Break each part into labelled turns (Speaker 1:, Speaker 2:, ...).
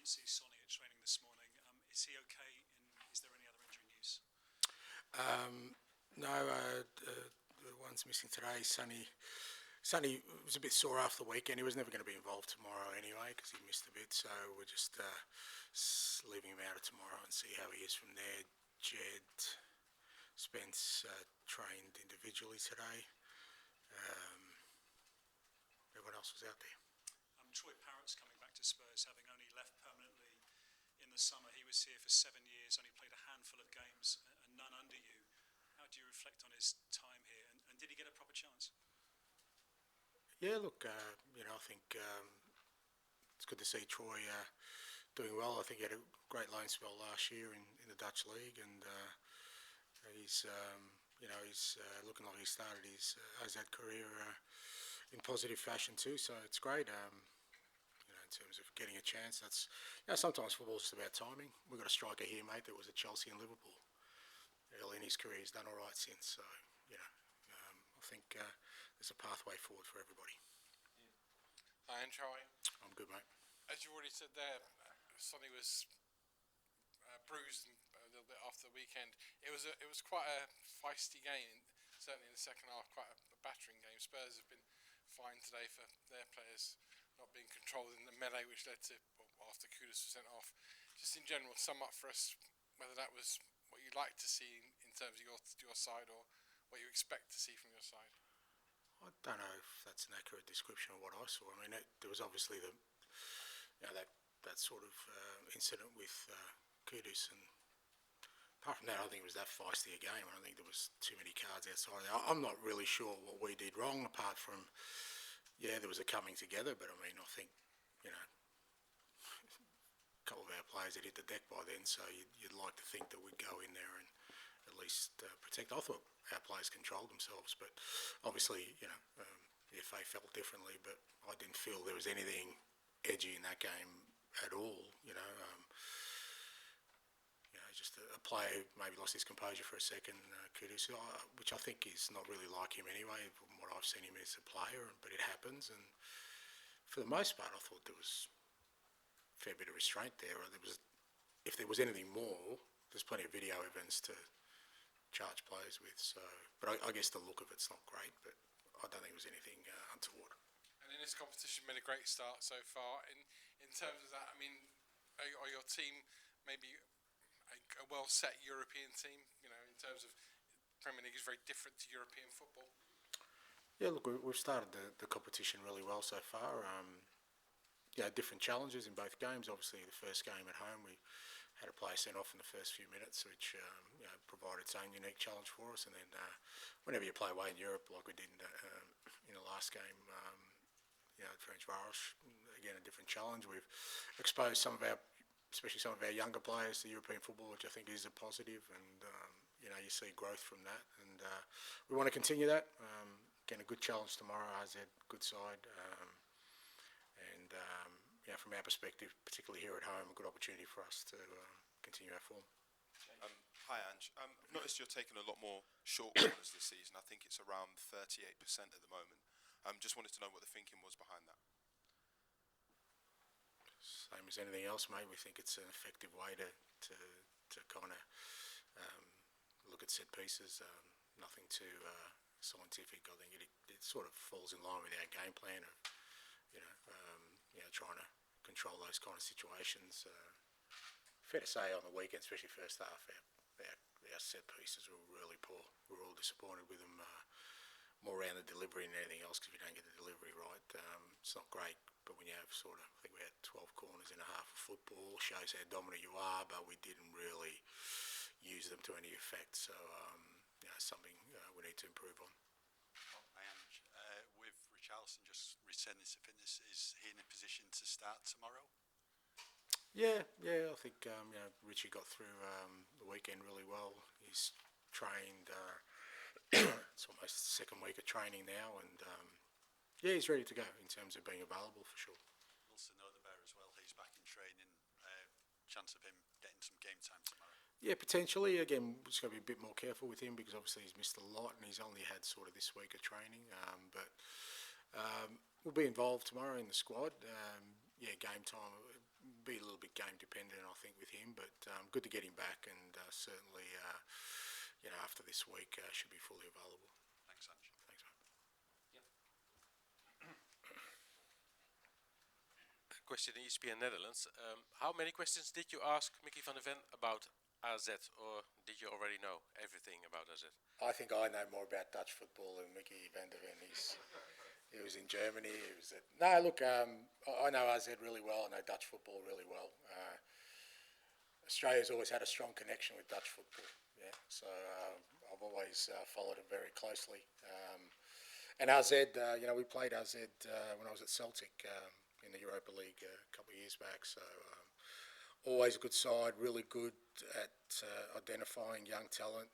Speaker 1: didn't see Sonny at training this morning. Is he okay? Is there any other injury news?
Speaker 2: No, the one's missing today. Sonny was a bit sore after the weekend. He was never going to be involved tomorrow anyway because he missed a bit. So we're just leaving him out of tomorrow and see how he is from there. Jed Spence trained individually today. Everyone else was out there.
Speaker 1: Troy Parrott's coming back to Spurs, having only left permanently in the summer. He was here for 7 years, only played a handful of games, and none under you. How do you reflect on his time here, and did he get a proper chance?
Speaker 2: Yeah, look, I think it's good to see Troy doing well. I think he had a great loan spell last year in the Dutch league, and he's looking like he started his AZ career in positive fashion too. So it's great. In terms of getting a chance, that's sometimes football's just about timing. We've got a striker here, mate, that was at Chelsea and Liverpool early in his career. He's done all right since. So I think there's a pathway forward for everybody.
Speaker 3: Hi, Ange, how are you?
Speaker 2: I'm good, mate.
Speaker 3: As you already said there, Sonny was bruised a little bit after the weekend. It was quite a feisty game, certainly in the second half, quite a battering game. Spurs have been fined today for their players not being controlled in the melee, which led to, after Kudus was sent off. Just in general, sum up for us whether that was what you'd like to see in terms of your side, or what you expect to see from your side.
Speaker 2: I don't know if that's an accurate description of what I saw. I mean, there was obviously that sort of incident with Kudus, and apart from that, I don't think it was that feisty a game. I don't think there was too many cards outside. I'm not really sure what we did wrong, apart from, there was a coming together, but I mean, I think, a couple of our players had hit the deck by then, so you'd like to think that we'd go in there and at least protect. I thought our players controlled themselves, but obviously, the FA felt differently, but I didn't feel there was anything edgy in that game at all, just a player maybe lost his composure for a second, Kudus, which I think is not really like him anyway, from what I've seen him as a player, but it happens. And for the most part, I thought there was a fair bit of restraint there. If there was anything more, there's plenty of video evidence to charge players with. So, but I guess the look of it's not great, but I don't think it was anything untoward.
Speaker 3: And in this competition, made a great start so far. In terms of that, I mean, are your team maybe a well-set European team, in terms of Premier League is very different to European football?
Speaker 2: Yeah, look, we've started the competition really well so far. Different challenges in both games. Obviously, the first game at home, we had a player sent off in the first few minutes, which provided its own unique challenge for us. And then whenever you play away in Europe, like we did in the last game, French Varosh, again, a different challenge. We've exposed especially some of our younger players to European football, which I think is a positive, and you see growth from that, and we want to continue that. Again, a good challenge tomorrow. AZ, good side, and from our perspective, particularly here at home, a good opportunity for us to continue our form.
Speaker 4: Hi, Ange. I've noticed you're taking a lot more short corners this season. I think it's around 38% at the moment. Just wanted to know what the thinking was behind that.
Speaker 2: Same as anything else, mate. We think it's an effective way to kind of look at set pieces. Nothing too scientific. I think it sort of falls in line with our game plan of trying to control those kind of situations. Fair to say on the weekend, especially first half, our set pieces were really poor. We were all disappointed with them. More around the delivery than anything else, because if you don't get the delivery right, it's not great. But when you have I think we had 12 corners in a half of football, shows how dominant you are, but we didn't really use them to any effect. So, something we need to improve on.
Speaker 5: With Richarlison just returning to fitness, is he in a position to start tomorrow?
Speaker 2: Yeah, I think Richie got through the weekend really well. He's trained. It's almost the second week of training now, and he's ready to go in terms of being available for sure.
Speaker 5: Also know the bear as well. He's back in training. Chance of him getting some game time tomorrow.
Speaker 2: Yeah, potentially. Again, we're just got to be a bit more careful with him because obviously he's missed a lot and he's only had sort of this week of training. But we'll be involved tomorrow in the squad. Game time. be a little bit game dependent, I think, with him. But good to get him back, and certainly, after this week, should be fully available.
Speaker 5: Thanks, Ange.
Speaker 2: Thanks, mate.
Speaker 6: Question in ESPN Netherlands. How many questions did you ask Mickey van der Ven about AZ, or did you already know everything about AZ?
Speaker 2: I think I know more about Dutch football than Mickey van der Ven. He was in Germany. I know AZ really well. I know Dutch football really well. Australia's always had a strong connection with Dutch football. Yeah, so I've always followed it very closely. And AZ, we played AZ when I was at Celtic in the Europa League a couple of years back. So always a good side, really good at identifying young talent.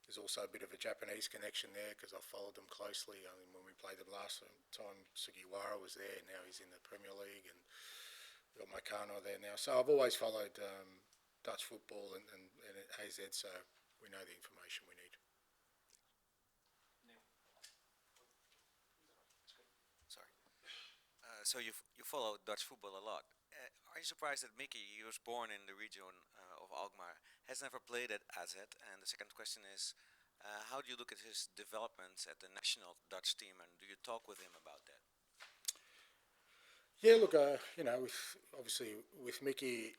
Speaker 2: There's also a bit of a Japanese connection there because I followed them closely. I mean, when we played them last time, Sugiwara was there. Now he's in the Premier League, and we've got Makano there now. So I've always followed Dutch football and AZ, so we know the information we need.
Speaker 7: Sorry. So you follow Dutch football a lot. Are you surprised that Mickey, he was born in the region of Alkmaar, has never played at AZ? And the second question is, how do you look at his developments at the national Dutch team, and do you talk with him about that?
Speaker 2: Yeah, look, obviously with Mickey,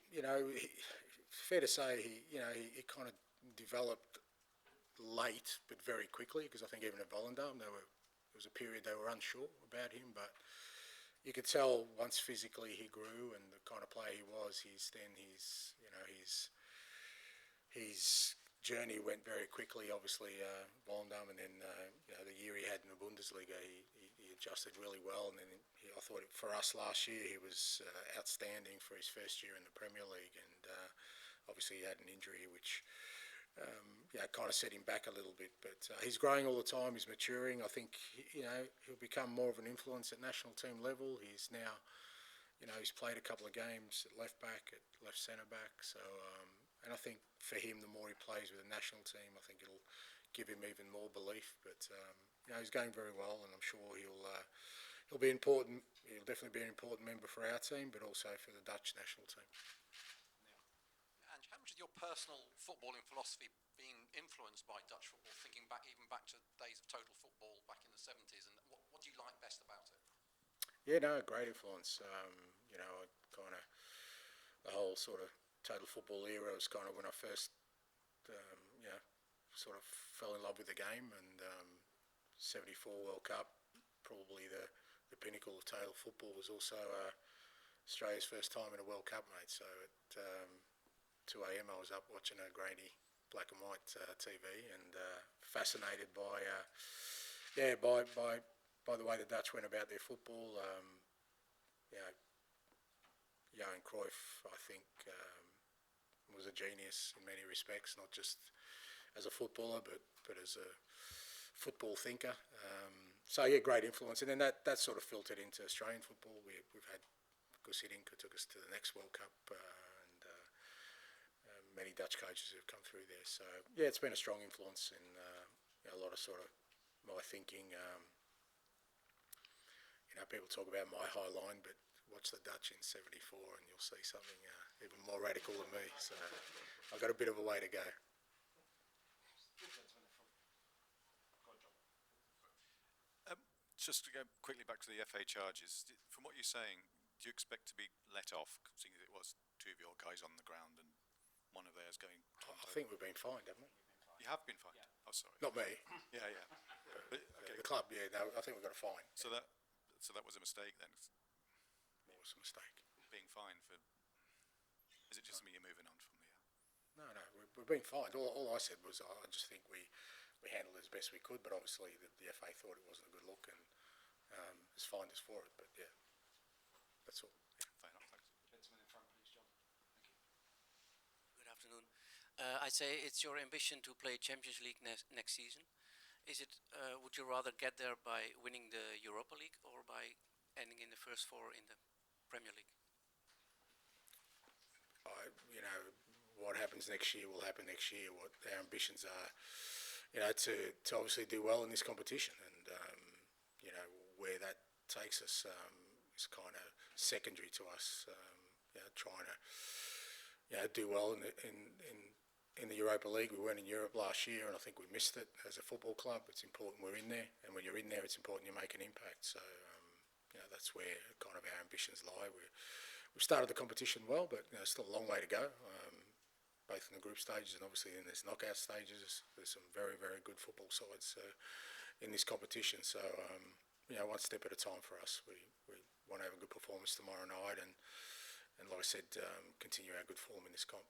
Speaker 2: fair to say he kind of developed late but very quickly, because I think even at Volendam there was a period they were unsure about him, but you could tell once physically he grew and the kind of player he was, his journey went very quickly. Obviously, Volendam, and then the year he had in the Bundesliga, he adjusted really well. And then I thought for us last year he was outstanding for his first year in the Premier League. And obviously he had an injury which kind of set him back a little bit. But he's growing all the time. He's maturing. I think he'll become more of an influence at national team level. He's now, he's played a couple of games at left back, at left centre back. So. And I think for him, the more he plays with the national team, I think it'll give him even more belief. But he's going very well, and I'm sure he'll be important. He'll definitely be an important member for our team, but also for the Dutch national team.
Speaker 8: And how much is your personal footballing philosophy being influenced by Dutch football? Thinking back to days of total football back in the 70s, and what do you like best about it?
Speaker 2: Yeah, no, great influence. The whole sort of total football era was kind of when I first, sort of fell in love with the game, and 74 World Cup, probably the pinnacle of total football, was also Australia's first time in a World Cup, mate. So at 2 a.m. I was up watching a grainy black and white TV, and fascinated by the way the Dutch went about their football. Johan Cruyff, I think, was a genius in many respects, not just as a footballer, but as a football thinker. Great influence. And then that sort of filtered into Australian football. We've had Gus Hiddink, who took us to the next World Cup, and many Dutch coaches who have come through there. So, it's been a strong influence in a lot of sort of my thinking. People talk about my high line, but watch the Dutch in 74 and you'll see something even more radical than me. So I've got a bit of a way to go.
Speaker 5: Just to go quickly back to the FA charges, from what you're saying, do you expect to be let off, seeing as it was two of your guys on the ground and one of theirs going?
Speaker 2: I think we've been fined, haven't we?
Speaker 5: You have been fined? Yeah. Oh, sorry.
Speaker 2: Not me.
Speaker 5: Yeah. But, okay.
Speaker 2: The club, no, I think we've got a fine.
Speaker 5: So that was a mistake then?
Speaker 2: What was a mistake?
Speaker 5: Being fined for... Is it just me you're moving on from the...
Speaker 2: No, we've been fined. All I said was I just think we handled it as best we could, but obviously the FA thought it wasn't a good look and has fined us for it. But that's all. Yeah.
Speaker 5: Fair enough, thanks.
Speaker 8: Gentleman in front, please, John. Thank you.
Speaker 9: Good afternoon. I say it's your ambition to play Champions League next season. Is it? Would you rather get there by winning the Europa League or by ending in the first four in the Premier League?
Speaker 2: What happens next year will happen next year. What our ambitions are, to obviously do well in this competition, and where that takes us is kind of secondary to us. Trying to do well in the Europa League. We weren't in Europe last year, and I think we missed it as a football club. It's important we're in there, and when you're in there, it's important you make an impact. So that's where kind of our ambitions lie. We've started the competition well, but still a long way to go. Both in the group stages and obviously in this knockout stages, there's some very, very good football sides in this competition. So one step at a time for us. We want to have a good performance tomorrow night, and like I said, continue our good form in this comp.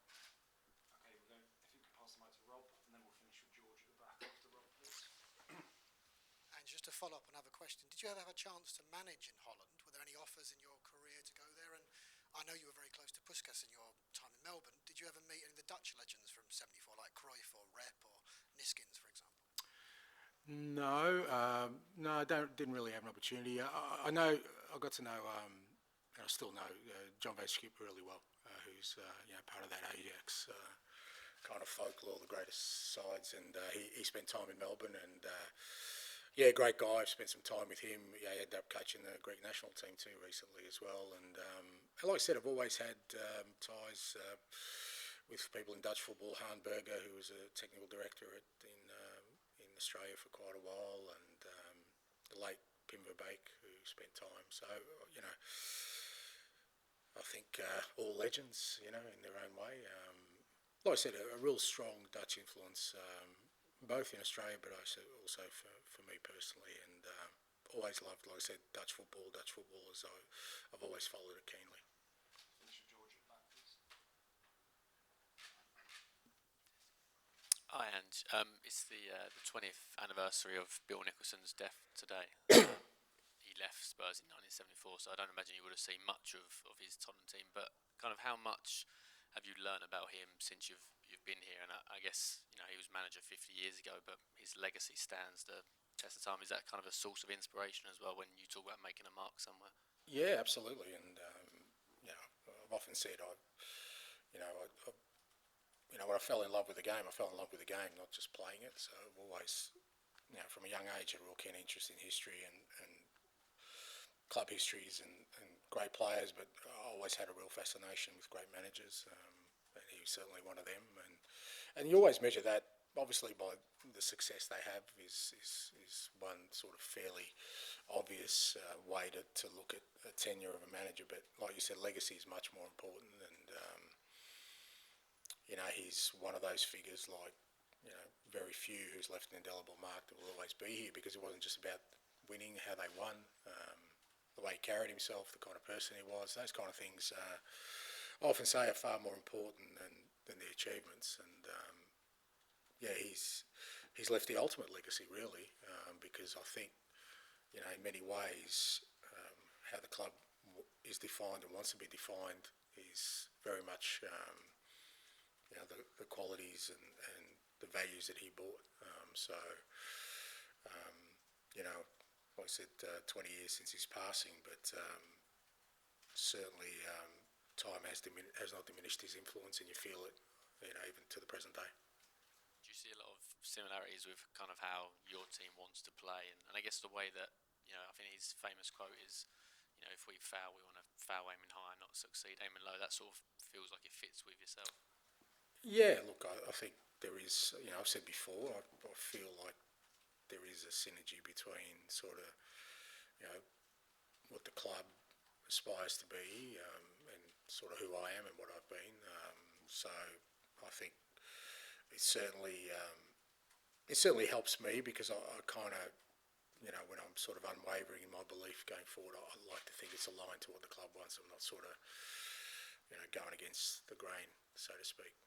Speaker 10: Okay, if you could pass the mic to Rob, and then we'll finish with George at the back after Rob, please.
Speaker 11: And just to follow up on another question, did you ever have a chance to manage in Holland? Were there any offers in your career to go there? And I know you were very close to Puskas in your time in Melbourne. Did you ever meet any of the Dutch legends from '74, like Cruyff or Rep or Niskins, for example?
Speaker 2: No, I didn't really have an opportunity. I know I got to know, and I still know John Van Schip really well, who's part of that Ajax kind of folklore, the greatest sides, and he spent time in Melbourne, and great guy. I've spent some time with him. He ended up coaching the Greek national team too recently as well, and like I said, I've always had ties with people in Dutch football. Han Berger, who was a technical director in Australia for quite a while, and the late Pim Verbeek, who spent time. So I think all legends, in their own way. Like I said, a real strong Dutch influence, both in Australia, but also for me personally, and always loved, like I said, Dutch football. Dutch footballers, I've always followed it keenly.
Speaker 10: Finish with George at the back, please.
Speaker 12: Hi, Ange. It's the 20th anniversary of Bill Nicholson's death today. He left Spurs in 1974, so I don't imagine you would have seen much of his Tottenham team. But kind of how much have you learnt about him since you've been here? And I guess he was manager 50 years ago, but his legacy stands the test of time. Is that kind of a source of inspiration as well when you talk about making a mark somewhere?
Speaker 2: Yeah, absolutely. And I've often said when I fell in love with the game, not just playing it. So I've always, from a young age, had a real keen interest in history and club histories and great players, but I always had a real fascination with great managers, and he was certainly one of them. And you always measure that, obviously, by the success they have is one sort of fairly obvious way to look at a tenure of a manager. But like you said, legacy is much more important, and he's one of those figures like very few who's left an indelible mark that will always be here, because it wasn't just about winning, how they won, the way he carried himself, the kind of person he was. Those kind of things I often say are far more important than the achievements. And he's left the ultimate legacy, really, because I think in many ways how the club is defined and wants to be defined is very much the qualities and the values that he brought. Like I said, 20 years since his passing, but certainly time has not diminished his influence, and you feel it, even to the present day.
Speaker 12: Do you see a lot of similarities with kind of how your team wants to play? And I guess the way that, I think his famous quote is, if we foul, we want to foul aiming high, not succeed aiming low. That sort of feels like it fits with yourself.
Speaker 2: Yeah, look, I think there is, I've said before, I feel like there is a synergy between sort of, what the club aspires to be and sort of who I am and what I've been. So I think it certainly helps me, because I kind of, when I'm sort of unwavering in my belief going forward, I like to think it's aligned to what the club wants. I'm not sort of, going against the grain, so to speak.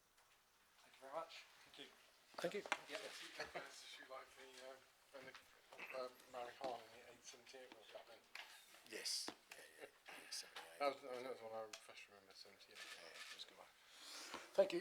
Speaker 10: Thank you very much. Thank you.
Speaker 2: Thank you.
Speaker 3: Yeah. You like when Mary Hahn in the 878 World Cup then?
Speaker 2: Yes.
Speaker 3: That was one I first remember, 78.
Speaker 2: Yeah, it was a good one. Thank you.